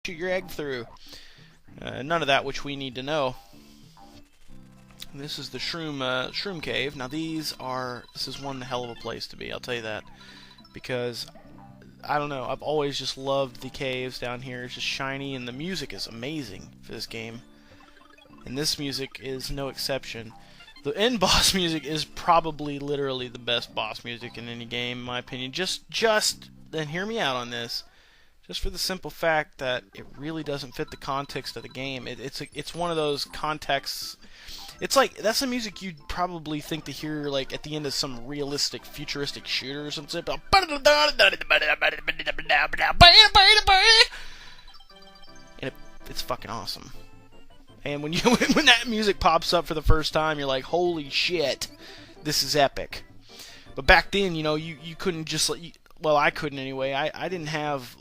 shoot your egg through. None of that which we need to know. This is the shroom cave. Now this is one hell of a place to be, I'll tell you that. Because, I don't know, I've always just loved the caves down here. It's just shiny, and the music is amazing for this game. And this music is no exception. The end boss music is probably literally the best boss music in any game, in my opinion. Then hear me out on this. Just for the simple fact that it really doesn't fit the context of the game. It's one of those contexts. It's like, that's the music you'd probably think to hear like at the end of some realistic futuristic shooter or something. And it's fucking awesome. And when when that music pops up for the first time, you're like, holy shit, this is epic. But back then, you couldn't just, well, I couldn't anyway. I didn't have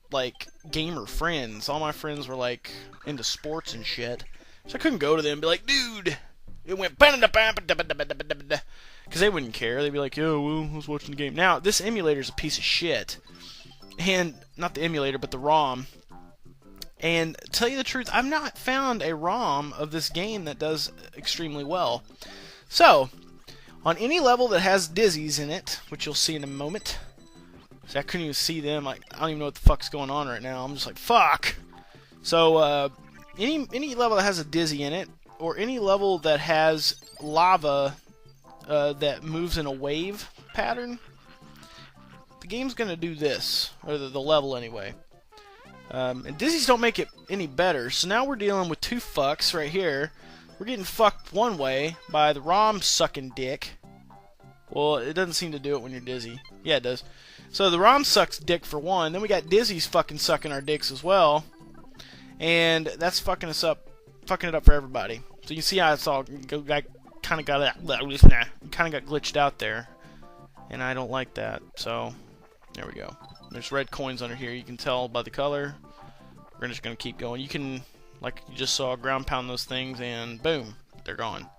like gamer friends. All my friends were like into sports and shit, so I couldn't go to them and be like, dude, it went, because they wouldn't care. They'd be like, yo, well, I was watching the game. Now this emulator's a piece of shit, and not the emulator but the ROM. And to tell you the truth, I've not found a ROM of this game that does extremely well. So on any level that has dizzies in it, which you'll see in a moment. See, I couldn't even see them. I don't even know what the fuck's going on right now. I'm just like, fuck. So, any level that has a dizzy in it, or any level that has lava that moves in a wave pattern, the game's gonna do this, or the level anyway. And dizzies don't make it any better. So now we're dealing with two fucks right here. We're getting fucked one way by the ROM sucking dick. Well, it doesn't seem to do it when you're dizzy. Yeah, it does. So the ROM sucks dick for one. Then we got dizzies fucking sucking our dicks as well. And that's fucking it up for everybody. So you see how it's all kind of got glitched out there, and I don't like that. So there we go. There's red coins under here. You can tell by the color. We're just gonna keep going. You can, like you just saw, ground pound those things, and boom, they're gone.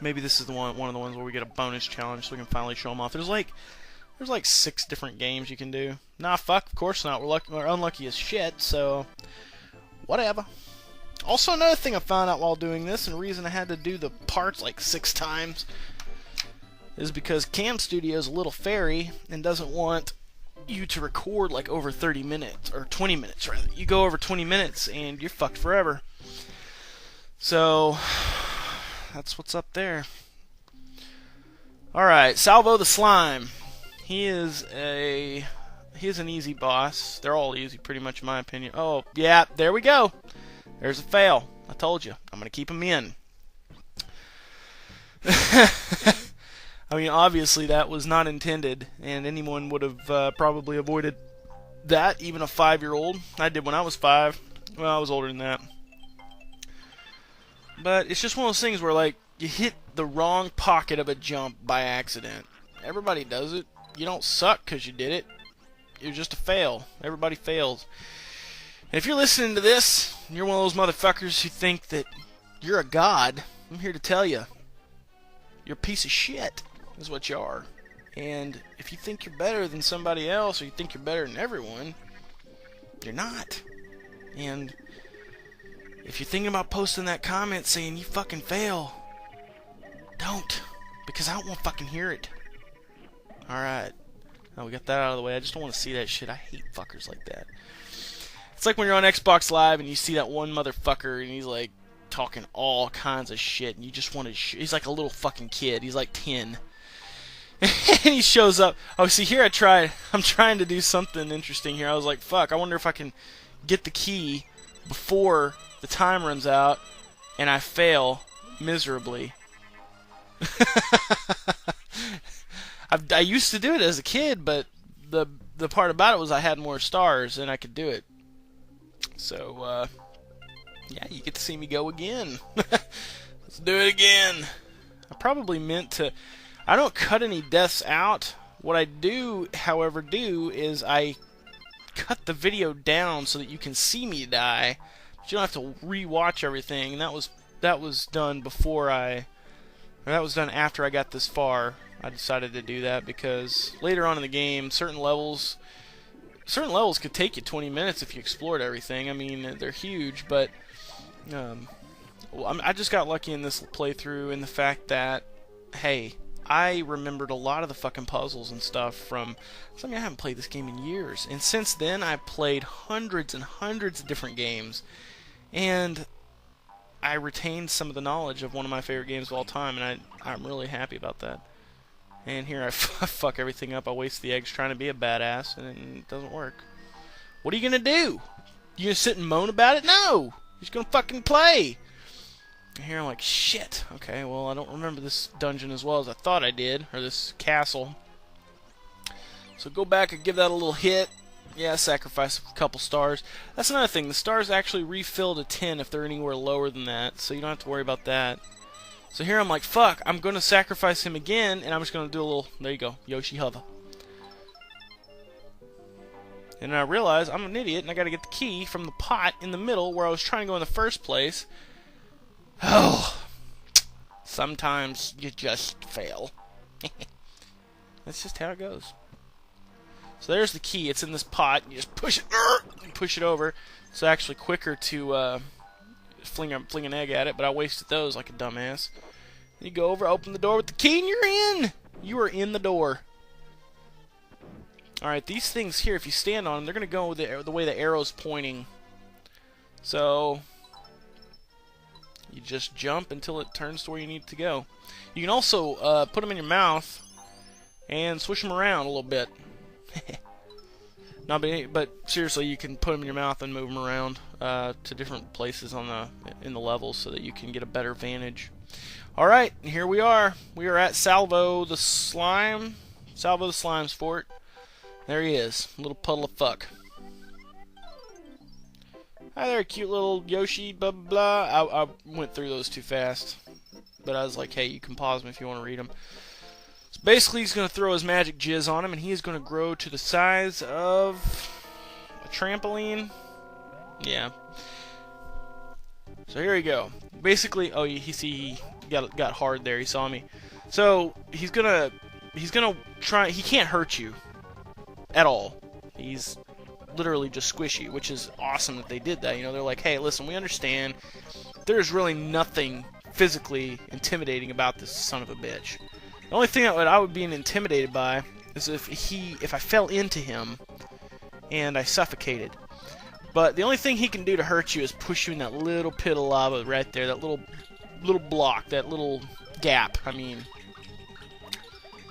Maybe this is the one of the ones where we get a bonus challenge, so we can finally show them off. There's like 6 different games you can do. Nah, fuck, of course not. We're unlucky as shit, so whatever. Also, another thing I found out while doing this, and the reason I had to do the parts like 6 times, is because Cam Studio's a little fairy and doesn't want you to record like over 30 minutes, or 20 minutes rather. You go over 20 minutes and you're fucked forever. So that's what's up there. Alright, Salvo the Slime. He's an easy boss. They're all easy, pretty much, in my opinion. Oh, yeah, there we go. There's a fail. I told you. I'm going to keep him in. I mean, obviously, that was not intended, and anyone would have probably avoided that, even a 5-year-old. I did when I was 5. Well, I was older than that. But it's just one of those things where, like, you hit the wrong pocket of a jump by accident. Everybody does it. You don't suck because you did it. You're just a fail. Everybody fails. And if you're listening to this, and you're one of those motherfuckers who think that you're a god, I'm here to tell you, you're a piece of shit, is what you are. And if you think you're better than somebody else, or you think you're better than everyone, you're not. And if you're thinking about posting that comment saying you fucking fail, don't. Because I don't want to fucking hear it. Alright. Now we got that out of the way. I just don't want to see that shit. I hate fuckers like that. It's like when you're on Xbox Live and you see that one motherfucker and he's like talking all kinds of shit and you just want to he's like a little fucking kid. He's like 10. And he shows up. Oh, see, here I'm trying to do something interesting here. I was like, fuck, I wonder if I can get the key before the time runs out, and I fail miserably. I used to do it as a kid, but the part about it was I had more stars and I could do it. So, yeah, you get to see me go again. Let's do it again. I probably meant to... I don't cut any deaths out. What I do, however, is I cut the video down so that you can see me die. But you don't have to re-watch everything. And that was done after I got this far. I decided to do that because later on in the game, certain levels certain levels could take you 20 minutes if you explored everything. I mean, they're huge, but well, I just got lucky in this playthrough in the fact that, hey, I remembered a lot of the fucking puzzles and stuff from... I haven't played this game in years. And since then, I've played hundreds and hundreds of different games. And I retained some of the knowledge of one of my favorite games of all time, and I'm really happy about that. And here I fuck everything up. I waste the eggs trying to be a badass, and it doesn't work. What are you gonna do? You gonna sit and moan about it? No! You're just gonna fucking play! And here I'm like, shit. Okay, well, I don't remember this dungeon as well as I thought I did, or this castle. So go back and give that a little hit. Yeah, sacrifice a couple stars. That's another thing. The stars actually refill to 10 if they're anywhere lower than that, so you don't have to worry about that. So here I'm like, fuck, I'm going to sacrifice him again, and I'm just going to do a little, there you go, Yoshi hover. And I realize I'm an idiot, and I got to get the key from the pot in the middle where I was trying to go in the first place. Oh, sometimes you just fail. That's just how it goes. So there's the key. It's in this pot. You just push it over. It's actually quicker to fling an egg at it, but I wasted those like a dumbass. You go over, open the door with the key, and you're in. You are in the door. All right, these things here, if you stand on them, they're gonna go the way the arrow's pointing. So you just jump until it turns to where you need to go. You can also put them in your mouth and swish them around a little bit. No, but seriously, you can put them in your mouth and move them around to different places in the levels so that you can get a better vantage. All right, here we are. We are at Salvo the Slime's fort. There he is, little puddle of fuck. Hi there, cute little Yoshi, blah, blah, blah. I went through those too fast. But I was like, hey, you can pause them if you want to read them. So basically, he's going to throw his magic jizz on him, and he is going to grow to the size of a trampoline. Yeah. So here we go. Basically, oh, he got hard there. He saw me. So he's gonna try. He can't hurt you at all. He's literally just squishy, which is awesome that they did that. You know, they're like, hey, listen, we understand. There's really nothing physically intimidating about this son of a bitch. The only thing that I would be intimidated by is if I fell into him and I suffocated. But the only thing he can do to hurt you is push you in that little pit of lava right there, that little block, that little gap. I mean,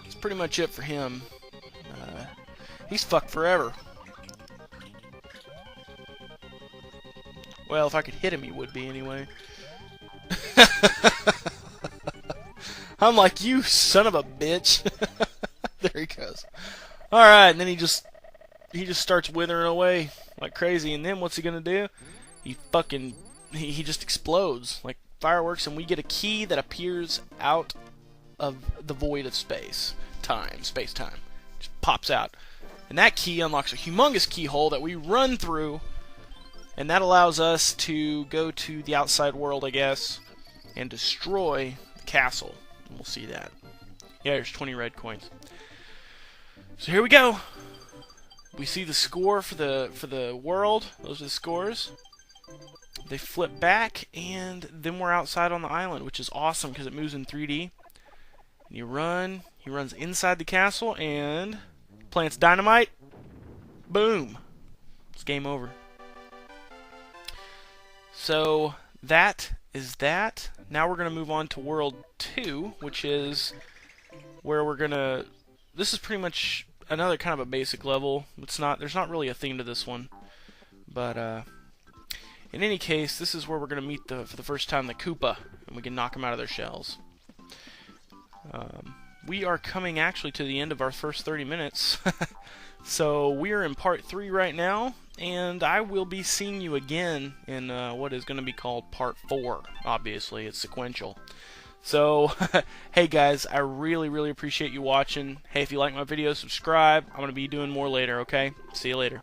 that's pretty much it for him. He's fucked forever. Well, if I could hit him, he would be anyway. I'm like, you son of a bitch. There he goes. Alright, and then he just starts withering away like crazy, and then what's he gonna do? He just explodes like fireworks, and we get a key that appears out of the void of space-time. Just pops out. And that key unlocks a humongous keyhole that we run through, and that allows us to go to the outside world, I guess, and destroy the castle. And we'll see that. Yeah, there's 20 red coins. So here we go. We see the score for the world. Those are the scores. They flip back, and then we're outside on the island, which is awesome because it moves in 3D. And you run. He runs inside the castle and plants dynamite. Boom. It's game over. So that is that. Now we're going to move on to World 2, which is where we're going to... This is pretty much another kind of a basic level. There's not really a theme to this one. But in any case, this is where we're going to meet for the first time the Koopa, and we can knock them out of their shells. We are coming actually to the end of our first 30 minutes. So we are in part 3 right now, and I will be seeing you again in what is going to be called part 4. Obviously, it's sequential. So, hey guys, I really, really appreciate you watching. Hey, if you like my videos, subscribe. I'm going to be doing more later, okay? See you later.